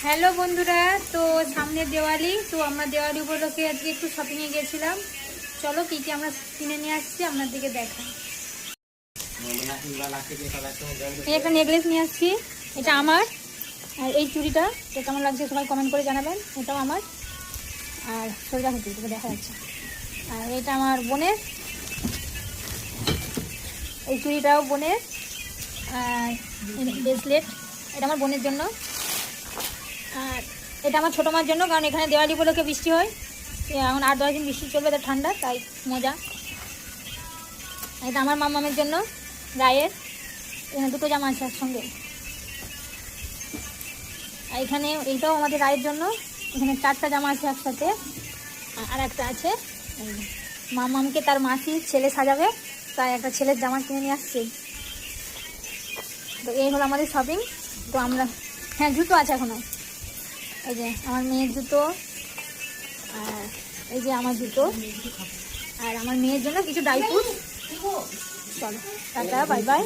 Hello বন্ধুরা, তো সামনে দিওয়ালি, তো আমরা দিওয়ালি উপলক্ষে আজকে একটু শপিংয়ে গিয়েছিলাম। চলো কি কি আমরা কিনে নিয়ে আসছি আপনাদেরকে দেখাই। এই একটা নেকলেস নিয়ে আসছি, এটা আমার। আর এই চুড়িটা তো কেমন লাগছে সবাই কমেন্ট করে জানাবেন, এটাও আমার। আর সোজা হচ্ছে তোকে দেখা যাচ্ছে। আর এটা আমার বোনের, এই চুড়িটাও বোনের। আর ব্রেসলেট, এটা আমার বোনের জন্য। আর এটা আমার ছোটো মার জন্য, কারণ এখানে দিওয়ালি উপলক্ষে বৃষ্টি হয়, এখন 8-10 দিন বৃষ্টি চলবে, তার ঠান্ডা, তাই মজা। এটা আমার মামামের জন্য গায়ের, এখানে দুটো জামা আছে একসঙ্গে। আর এখানে এইটাও আমাদের রায়ের জন্য, এখানে 4টা জামা আছে একসাথে। আর একটা আছে মামামকে তার মাসি ছেলে সাজাবে, তাই একটা ছেলের জামা কিনে নিয়ে আসছে। তো এই হলো আমাদের শপিং। তো আমরা, হ্যাঁ জুতো আছে এখনো, এই যে আমার মেয়ের জুতো, আর এই যে আমার জুতো, আর আমার মেয়ের জন্য কিছু ড্রাই ফ্রুট। চলো টাটা, বাই বাই।